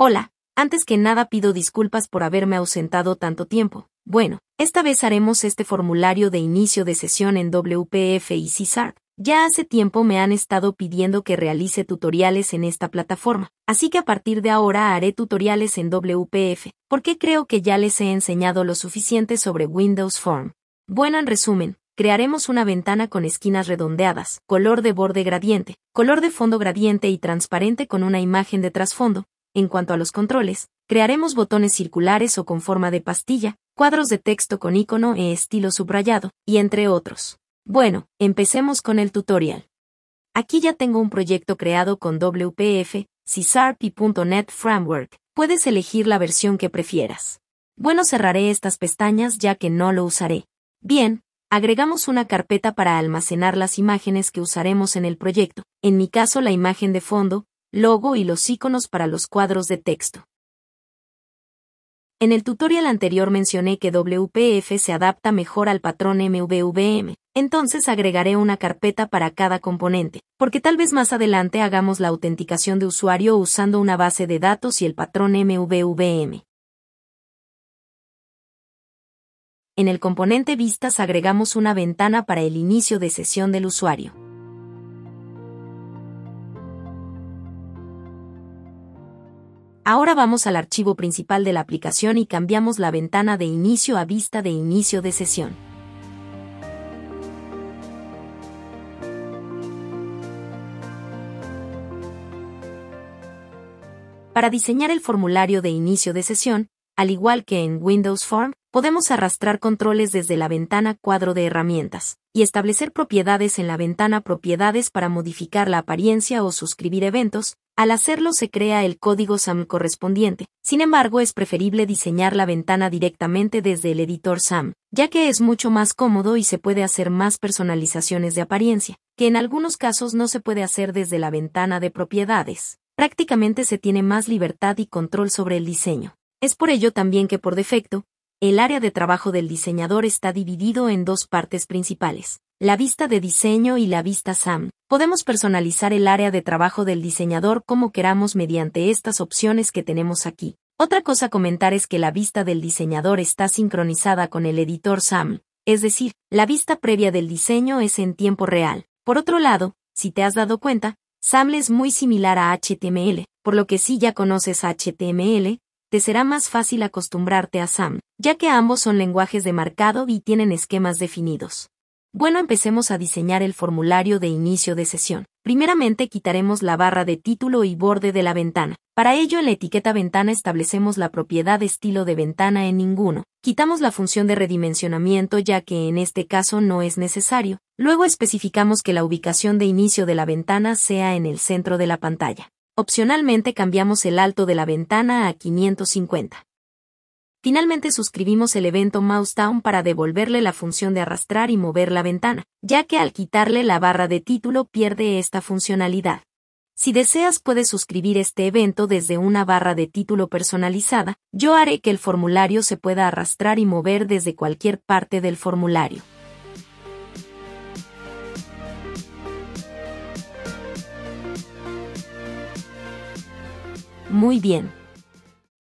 Hola, antes que nada pido disculpas por haberme ausentado tanto tiempo. Bueno, esta vez haremos este formulario de inicio de sesión en WPF y C#. Ya hace tiempo me han estado pidiendo que realice tutoriales en esta plataforma, así que a partir de ahora haré tutoriales en WPF, porque creo que ya les he enseñado lo suficiente sobre Windows Form. Bueno, en resumen, crearemos una ventana con esquinas redondeadas, color de borde gradiente, color de fondo gradiente y transparente con una imagen de trasfondo. En cuanto a los controles, crearemos botones circulares o con forma de pastilla, cuadros de texto con icono e estilo subrayado, y entre otros. Bueno, empecemos con el tutorial. Aquí ya tengo un proyecto creado con WPF, C# y .NET Framework. Puedes elegir la versión que prefieras. Bueno, cerraré estas pestañas ya que no lo usaré. Bien, agregamos una carpeta para almacenar las imágenes que usaremos en el proyecto, en mi caso la imagen de fondo, logo y los iconos para los cuadros de texto. En el tutorial anterior mencioné que WPF se adapta mejor al patrón MVVM, entonces agregaré una carpeta para cada componente, porque tal vez más adelante hagamos la autenticación de usuario usando una base de datos y el patrón MVVM. En el componente vistas agregamos una ventana para el inicio de sesión del usuario. Ahora vamos al archivo principal de la aplicación y cambiamos la ventana de inicio a vista de inicio de sesión. Para diseñar el formulario de inicio de sesión, al igual que en Windows Form, podemos arrastrar controles desde la ventana Cuadro de herramientas, y establecer propiedades en la ventana Propiedades para modificar la apariencia o suscribir eventos. Al hacerlo se crea el código SAM correspondiente. Sin embargo, es preferible diseñar la ventana directamente desde el editor SAM, ya que es mucho más cómodo y se puede hacer más personalizaciones de apariencia, que en algunos casos no se puede hacer desde la ventana de propiedades. Prácticamente se tiene más libertad y control sobre el diseño. Es por ello también que por defecto, el área de trabajo del diseñador está dividido en dos partes principales, la vista de diseño y la vista SAM. Podemos personalizar el área de trabajo del diseñador como queramos mediante estas opciones que tenemos aquí. Otra cosa a comentar es que la vista del diseñador está sincronizada con el editor SAM, es decir, la vista previa del diseño es en tiempo real. Por otro lado, si te has dado cuenta, SAM es muy similar a HTML, por lo que si ya conoces HTML, te será más fácil acostumbrarte a SAM, ya que ambos son lenguajes de marcado y tienen esquemas definidos. Bueno, empecemos a diseñar el formulario de inicio de sesión. Primeramente quitaremos la barra de título y borde de la ventana. Para ello en la etiqueta ventana establecemos la propiedad estilo de ventana en ninguno. Quitamos la función de redimensionamiento ya que en este caso no es necesario. Luego especificamos que la ubicación de inicio de la ventana sea en el centro de la pantalla. Opcionalmente cambiamos el alto de la ventana a 550. Finalmente suscribimos el evento MouseDown para devolverle la función de arrastrar y mover la ventana, ya que al quitarle la barra de título pierde esta funcionalidad. Si deseas puedes suscribir este evento desde una barra de título personalizada. Yo haré que el formulario se pueda arrastrar y mover desde cualquier parte del formulario. Muy bien.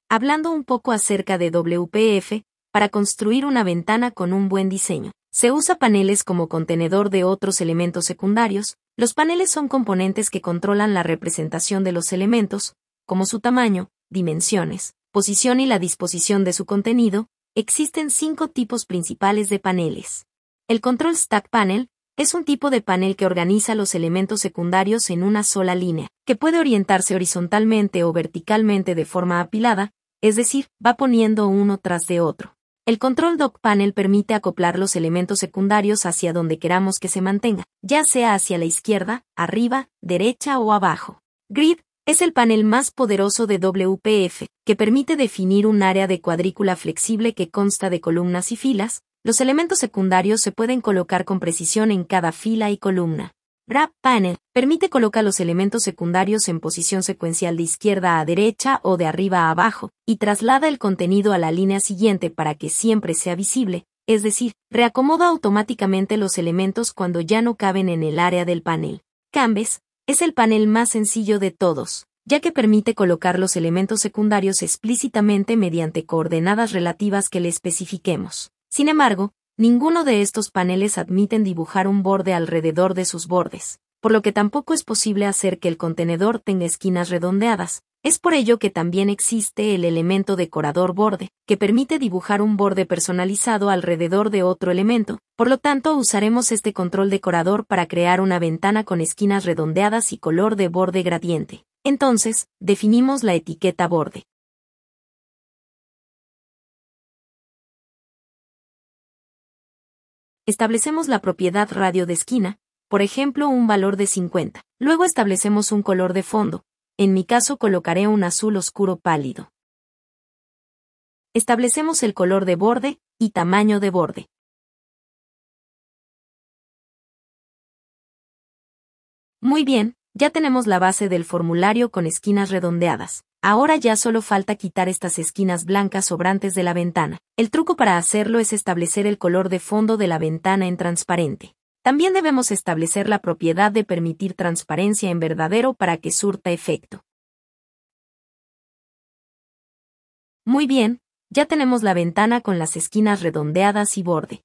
Hablando un poco acerca de WPF, para construir una ventana con un buen diseño, se usa paneles como contenedor de otros elementos secundarios. Los paneles son componentes que controlan la representación de los elementos, como su tamaño, dimensiones, posición y la disposición de su contenido. Existen 5 tipos principales de paneles. El Control Stack Panel es un tipo de panel que organiza los elementos secundarios en una sola línea, que puede orientarse horizontalmente o verticalmente de forma apilada, es decir, va poniendo uno tras de otro. El Control Dock Panel permite acoplar los elementos secundarios hacia donde queramos que se mantenga, ya sea hacia la izquierda, arriba, derecha o abajo. Grid es el panel más poderoso de WPF, que permite definir un área de cuadrícula flexible que consta de columnas y filas. Los elementos secundarios se pueden colocar con precisión en cada fila y columna. Wrap Panel permite colocar los elementos secundarios en posición secuencial de izquierda a derecha o de arriba a abajo, y traslada el contenido a la línea siguiente para que siempre sea visible, es decir, reacomoda automáticamente los elementos cuando ya no caben en el área del panel. Canvas es el panel más sencillo de todos. ya que permite colocar los elementos secundarios explícitamente mediante coordenadas relativas que le especifiquemos. Sin embargo, ninguno de estos paneles admiten dibujar un borde alrededor de sus bordes, por lo que tampoco es posible hacer que el contenedor tenga esquinas redondeadas. Es por ello que también existe el elemento decorador borde, que permite dibujar un borde personalizado alrededor de otro elemento. Por lo tanto, usaremos este control decorador para crear una ventana con esquinas redondeadas y color de borde gradiente. Entonces, definimos la etiqueta borde. Establecemos la propiedad radio de esquina, por ejemplo un valor de 50. Luego establecemos un color de fondo. En mi caso colocaré un azul oscuro pálido. Establecemos el color de borde y tamaño de borde. Muy bien, ya tenemos la base del formulario con esquinas redondeadas. Ahora ya solo falta quitar estas esquinas blancas sobrantes de la ventana. El truco para hacerlo es establecer el color de fondo de la ventana en transparente. También debemos establecer la propiedad de permitir transparencia en verdadero para que surta efecto. Muy bien, ya tenemos la ventana con las esquinas redondeadas y borde.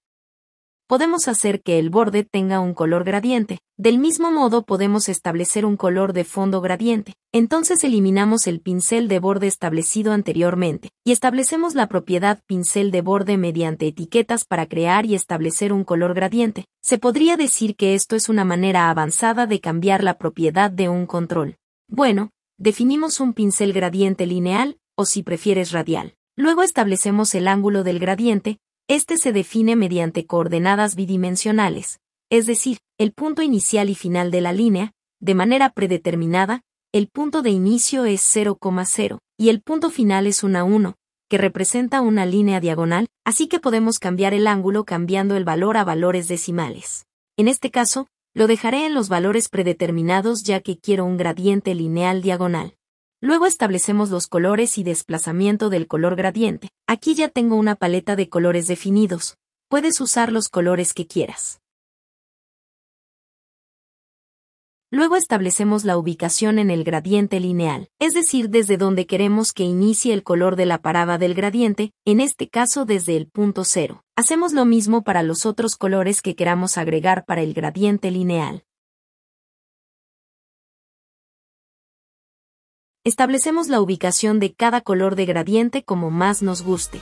Podemos hacer que el borde tenga un color gradiente. Del mismo modo podemos establecer un color de fondo gradiente. Entonces eliminamos el pincel de borde establecido anteriormente, y establecemos la propiedad pincel de borde mediante etiquetas para crear y establecer un color gradiente. Se podría decir que esto es una manera avanzada de cambiar la propiedad de un control. Bueno, definimos un pincel gradiente lineal, o si prefieres radial. Luego establecemos el ángulo del gradiente. Este se define mediante coordenadas bidimensionales, es decir, el punto inicial y final de la línea, de manera predeterminada. El punto de inicio es 0,0, y el punto final es una 1, que representa una línea diagonal, así que podemos cambiar el ángulo cambiando el valor a valores decimales. En este caso, lo dejaré en los valores predeterminados ya que quiero un gradiente lineal diagonal. Luego establecemos los colores y desplazamiento del color gradiente. Aquí ya tengo una paleta de colores definidos. Puedes usar los colores que quieras. Luego establecemos la ubicación en el gradiente lineal, es decir, desde donde queremos que inicie el color de la parada del gradiente, en este caso desde el punto 0. Hacemos lo mismo para los otros colores que queramos agregar para el gradiente lineal. Establecemos la ubicación de cada color de gradiente como más nos guste.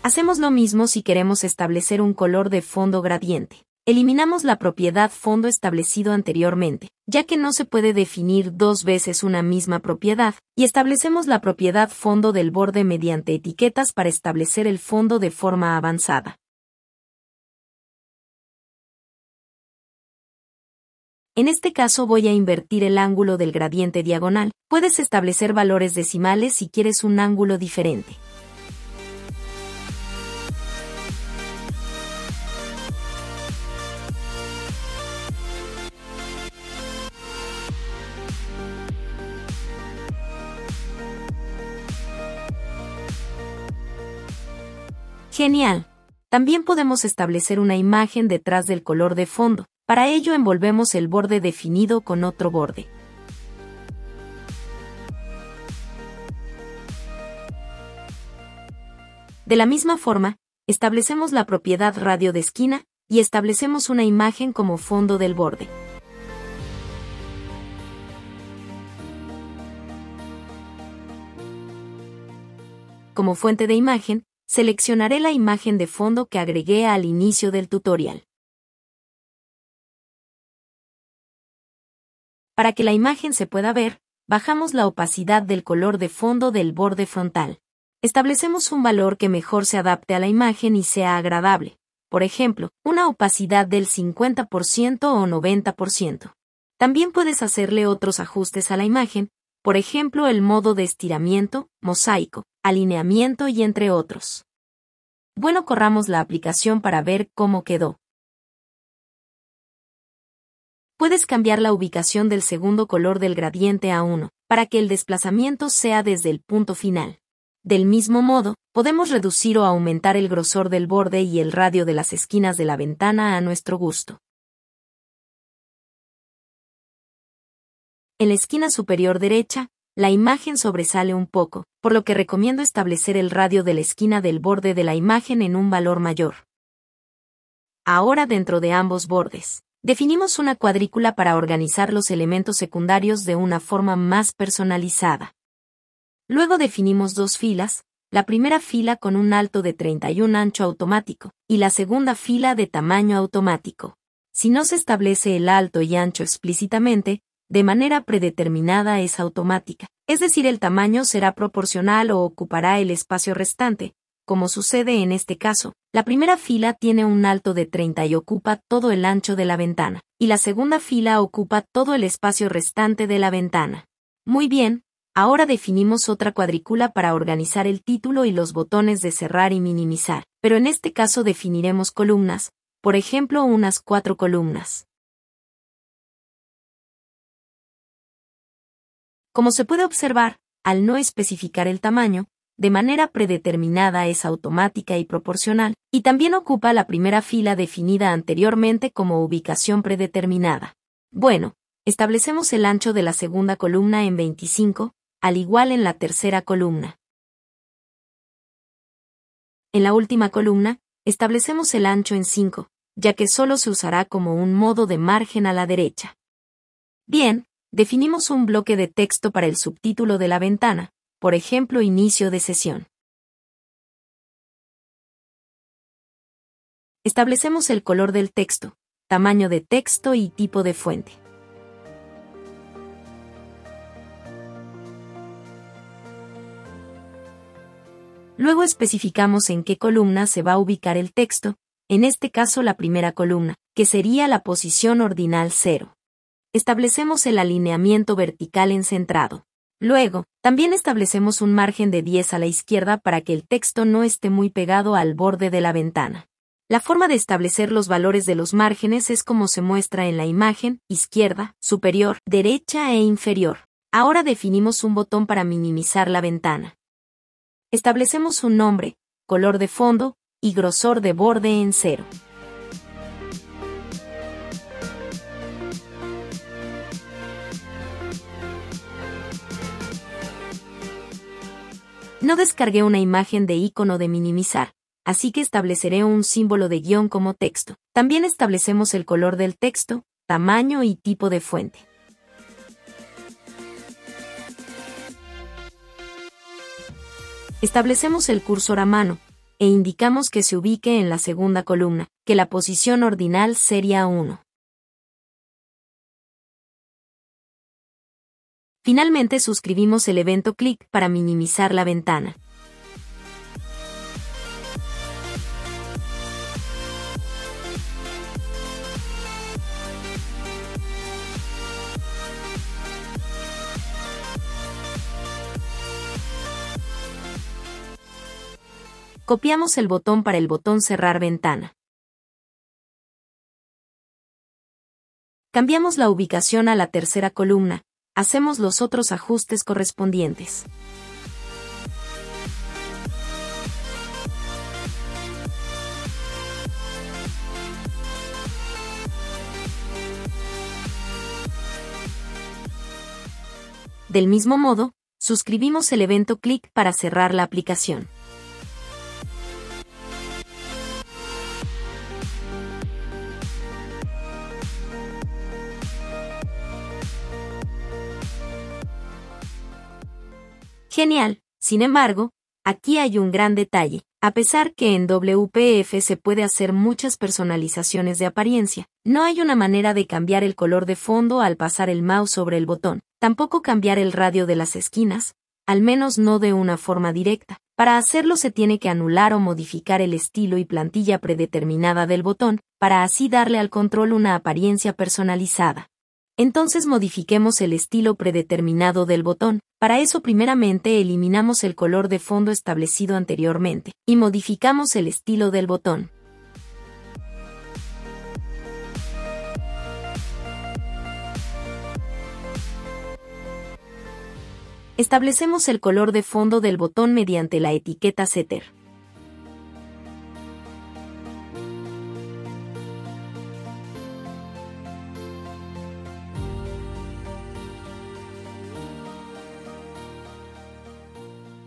Hacemos lo mismo si queremos establecer un color de fondo gradiente. Eliminamos la propiedad fondo establecido anteriormente, ya que no se puede definir dos veces una misma propiedad, y establecemos la propiedad fondo del borde mediante etiquetas para establecer el fondo de forma avanzada. En este caso voy a invertir el ángulo del gradiente diagonal. Puedes establecer valores decimales si quieres un ángulo diferente. Genial. También podemos establecer una imagen detrás del color de fondo. Para ello envolvemos el borde definido con otro borde. De la misma forma, establecemos la propiedad radio de esquina y establecemos una imagen como fondo del borde. Como fuente de imagen, seleccionaré la imagen de fondo que agregué al inicio del tutorial. Para que la imagen se pueda ver, bajamos la opacidad del color de fondo del borde frontal. Establecemos un valor que mejor se adapte a la imagen y sea agradable. Por ejemplo, una opacidad del 50% o 90%. También puedes hacerle otros ajustes a la imagen, por ejemplo el modo de estiramiento, mosaico, alineamiento y entre otros. Bueno, corramos la aplicación para ver cómo quedó. Puedes cambiar la ubicación del segundo color del gradiente a 1, para que el desplazamiento sea desde el punto final. Del mismo modo, Podemos reducir o aumentar el grosor del borde y el radio de las esquinas de la ventana a nuestro gusto. En la esquina superior derecha, la imagen sobresale un poco, por lo que recomiendo establecer el radio de la esquina del borde de la imagen en un valor mayor. Ahora dentro de ambos bordes, definimos una cuadrícula para organizar los elementos secundarios de una forma más personalizada. Luego definimos dos filas, la primera fila con un alto de 31 ancho automático, y la segunda fila de tamaño automático. Si no se establece el alto y ancho explícitamente, de manera predeterminada es automática, es decir, el tamaño será proporcional o ocupará el espacio restante. Como sucede en este caso, la primera fila tiene un alto de 30 y ocupa todo el ancho de la ventana, y la segunda fila ocupa todo el espacio restante de la ventana. Muy bien, ahora definimos otra cuadrícula para organizar el título y los botones de cerrar y minimizar, pero en este caso definiremos columnas, por ejemplo unas 4 columnas. Como se puede observar, al no especificar el tamaño, de manera predeterminada es automática y proporcional, y también ocupa la primera fila definida anteriormente como ubicación predeterminada. Bueno, establecemos el ancho de la segunda columna en 25, al igual en la tercera columna. En la última columna, establecemos el ancho en 5, ya que solo se usará como un modo de margen a la derecha. Bien, definimos un bloque de texto para el subtítulo de la ventana, por ejemplo, inicio de sesión. Establecemos el color del texto, tamaño de texto y tipo de fuente. Luego especificamos en qué columna se va a ubicar el texto, en este caso la primera columna, que sería la posición ordinal 0. Establecemos el alineamiento vertical en centrado. Luego, también establecemos un margen de 10 a la izquierda para que el texto no esté muy pegado al borde de la ventana. La forma de establecer los valores de los márgenes es como se muestra en la imagen, izquierda, superior, derecha e inferior. Ahora definimos un botón para minimizar la ventana. Establecemos un nombre, color de fondo y grosor de borde en 0. No descargué una imagen de icono de minimizar, así que estableceré un símbolo de guión como texto. También establecemos el color del texto, tamaño y tipo de fuente. Establecemos el cursor a mano, e indicamos que se ubique en la segunda columna, que la posición ordinal sería 1. Finalmente suscribimos el evento clic para minimizar la ventana. Copiamos el botón para el botón cerrar ventana. Cambiamos la ubicación a la tercera columna. Hacemos los otros ajustes correspondientes. Del mismo modo, suscribimos el evento clic para cerrar la aplicación. Genial, sin embargo, aquí hay un gran detalle. A pesar que en WPF se puede hacer muchas personalizaciones de apariencia, no hay una manera de cambiar el color de fondo al pasar el mouse sobre el botón, tampoco cambiar el radio de las esquinas, al menos no de una forma directa. Para hacerlo se tiene que anular o modificar el estilo y plantilla predeterminada del botón, para así darle al control una apariencia personalizada. Entonces modifiquemos el estilo predeterminado del botón. Para eso primeramente eliminamos el color de fondo establecido anteriormente, y modificamos el estilo del botón. Establecemos el color de fondo del botón mediante la etiqueta Setter.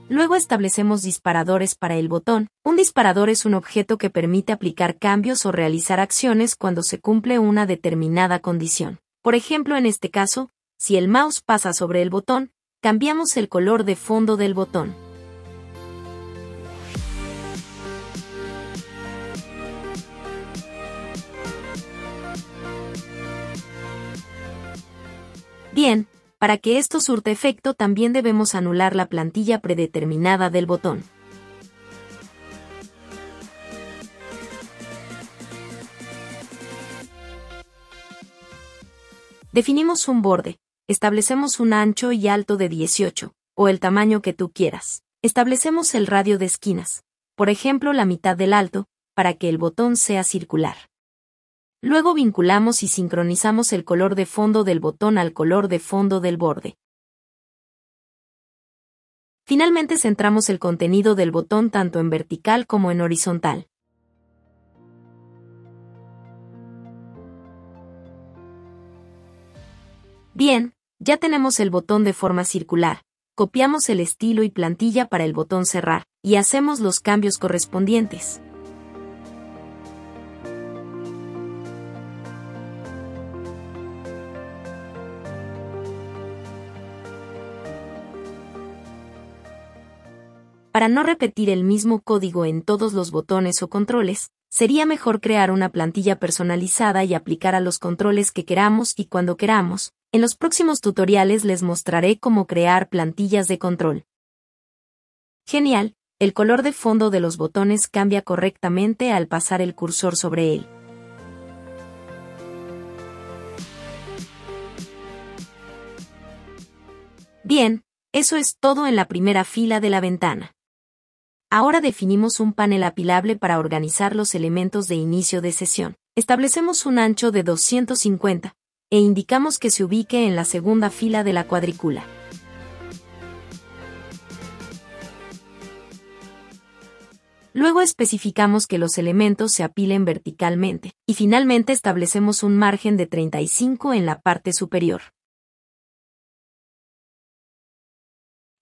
Luego establecemos disparadores para el botón. Un disparador es un objeto que permite aplicar cambios o realizar acciones cuando se cumple una determinada condición. Por ejemplo, en este caso, si el mouse pasa sobre el botón, cambiamos el color de fondo del botón. Bien, para que esto surta efecto también debemos anular la plantilla predeterminada del botón. Definimos un borde. Establecemos un ancho y alto de 18, o el tamaño que tú quieras. Establecemos el radio de esquinas, por ejemplo la mitad del alto, para que el botón sea circular. Luego vinculamos y sincronizamos el color de fondo del botón al color de fondo del borde. Finalmente centramos el contenido del botón tanto en vertical como en horizontal. Bien, ya tenemos el botón de forma circular. Copiamos el estilo y plantilla para el botón cerrar, y hacemos los cambios correspondientes. Para no repetir el mismo código en todos los botones o controles, sería mejor crear una plantilla personalizada y aplicar a los controles que queramos y cuando queramos. En los próximos tutoriales les mostraré cómo crear plantillas de control. Genial, el color de fondo de los botones cambia correctamente al pasar el cursor sobre él. Bien, eso es todo en la primera fila de la ventana. Ahora definimos un panel apilable para organizar los elementos de inicio de sesión. Establecemos un ancho de 250, e indicamos que se ubique en la segunda fila de la cuadrícula. Luego especificamos que los elementos se apilen verticalmente, y finalmente establecemos un margen de 35 en la parte superior.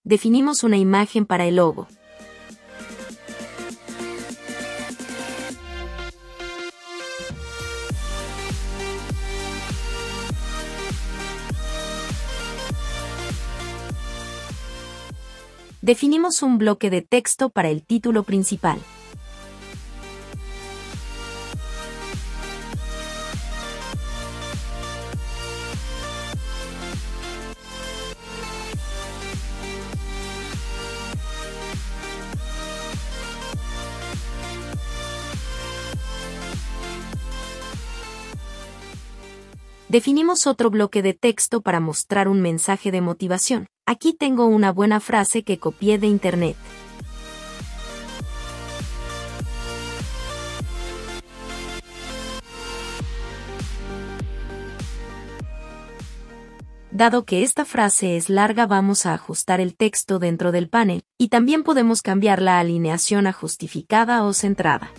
Definimos una imagen para el logo. Definimos un bloque de texto para el título principal. Definimos otro bloque de texto para mostrar un mensaje de motivación. Aquí tengo una buena frase que copié de internet. Dado que esta frase es larga, vamos a ajustar el texto dentro del panel, y también podemos cambiar la alineación a justificada o centrada.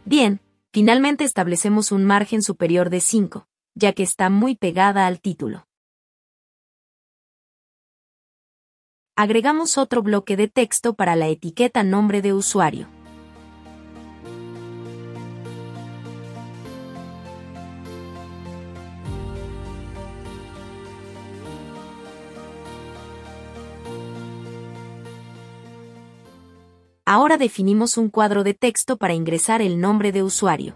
Bien, finalmente establecemos un margen superior de 5, ya que está muy pegada al título. Agregamos otro bloque de texto para la etiqueta nombre de usuario. Ahora definimos un cuadro de texto para ingresar el nombre de usuario.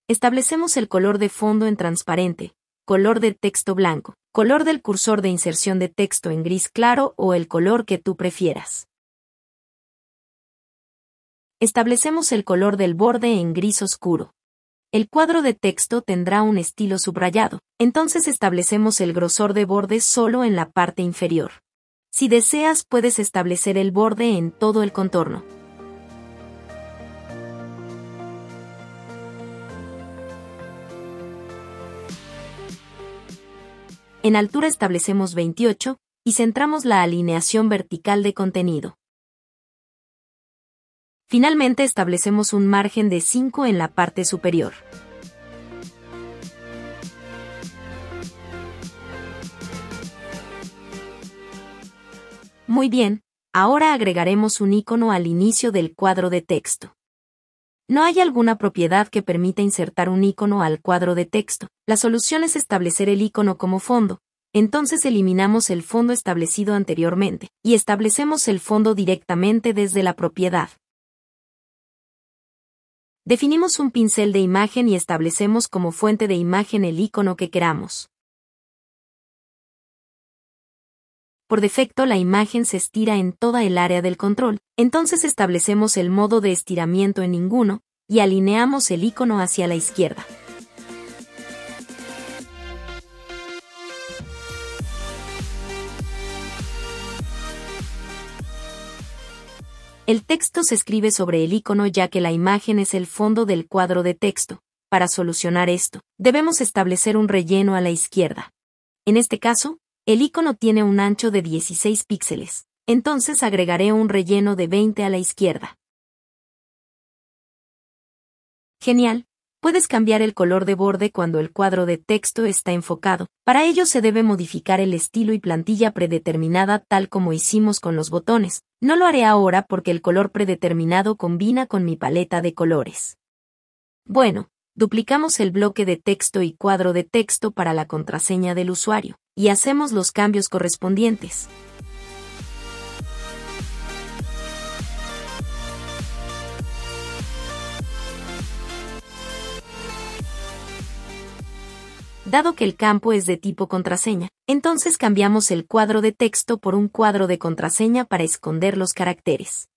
Establecemos el color de fondo en transparente, color de texto blanco, Color del cursor de inserción de texto en gris claro o el color que tú prefieras. Establecemos el color del borde en gris oscuro. El cuadro de texto tendrá un estilo subrayado, entonces establecemos el grosor de borde solo en la parte inferior. Si deseas, puedes establecer el borde en todo el contorno. En altura establecemos 28 y centramos la alineación vertical de contenido. Finalmente establecemos un margen de 5 en la parte superior. Muy bien, ahora agregaremos un icono al inicio del cuadro de texto. No hay alguna propiedad que permita insertar un icono al cuadro de texto. La solución es establecer el icono como fondo. Entonces eliminamos el fondo establecido anteriormente y establecemos el fondo directamente desde la propiedad. Definimos un pincel de imagen y establecemos como fuente de imagen el icono que queramos. Por defecto la imagen se estira en toda el área del control, entonces establecemos el modo de estiramiento en ninguno, y alineamos el icono hacia la izquierda. El texto se escribe sobre el icono ya que la imagen es el fondo del cuadro de texto. Para solucionar esto, debemos establecer un relleno a la izquierda. En este caso, el icono tiene un ancho de 16 píxeles, entonces agregaré un relleno de 20 a la izquierda. Genial, puedes cambiar el color de borde cuando el cuadro de texto está enfocado. Para ello se debe modificar el estilo y plantilla predeterminada tal como hicimos con los botones. No lo haré ahora porque el color predeterminado combina con mi paleta de colores. Bueno, duplicamos el bloque de texto y cuadro de texto para la contraseña del usuario, y hacemos los cambios correspondientes. Dado que el campo es de tipo contraseña, entonces cambiamos el cuadro de texto por un cuadro de contraseña para esconder los caracteres.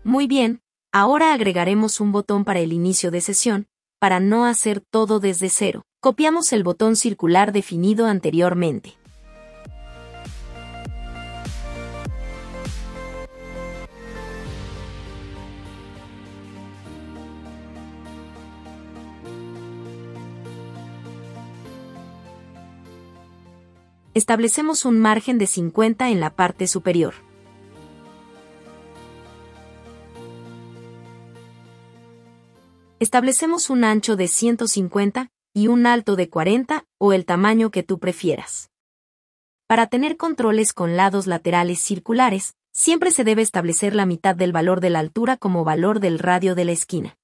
Muy bien, ahora agregaremos un botón para el inicio de sesión. Para no hacer todo desde cero, copiamos el botón circular definido anteriormente. Establecemos un margen de 50 en la parte superior. Establecemos un ancho de 150 y un alto de 40 o el tamaño que tú prefieras. Para tener controles con lados laterales circulares, siempre se debe establecer la mitad del valor de la altura como valor del radio de la esquina.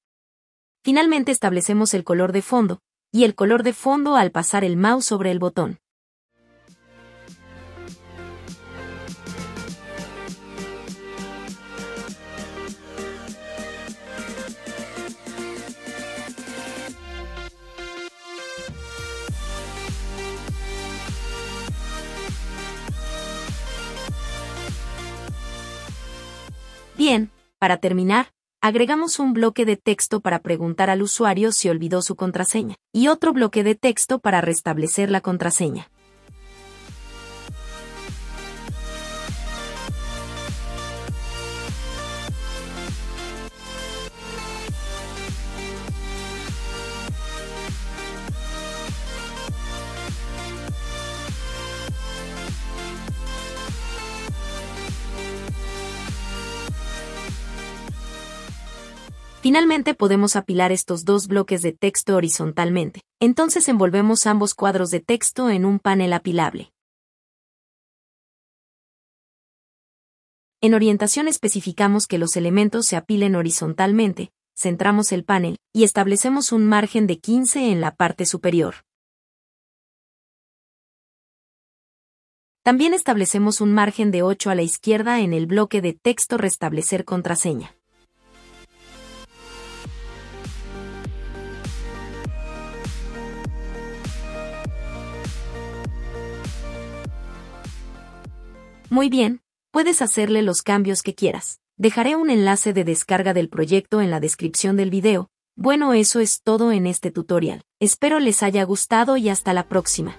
Finalmente establecemos el color de fondo, y el color de fondo al pasar el mouse sobre el botón. Bien, para terminar, agregamos un bloque de texto para preguntar al usuario si olvidó su contraseña, y otro bloque de texto para restablecer la contraseña. Finalmente podemos apilar estos dos bloques de texto horizontalmente. Entonces envolvemos ambos cuadros de texto en un panel apilable. En orientación especificamos que los elementos se apilen horizontalmente, centramos el panel, y establecemos un margen de 15 en la parte superior. También establecemos un margen de 8 a la izquierda en el bloque de texto Restablecer contraseña. Muy bien, puedes hacerle los cambios que quieras. Dejaré un enlace de descarga del proyecto en la descripción del video. Bueno, eso es todo en este tutorial. Espero les haya gustado y hasta la próxima.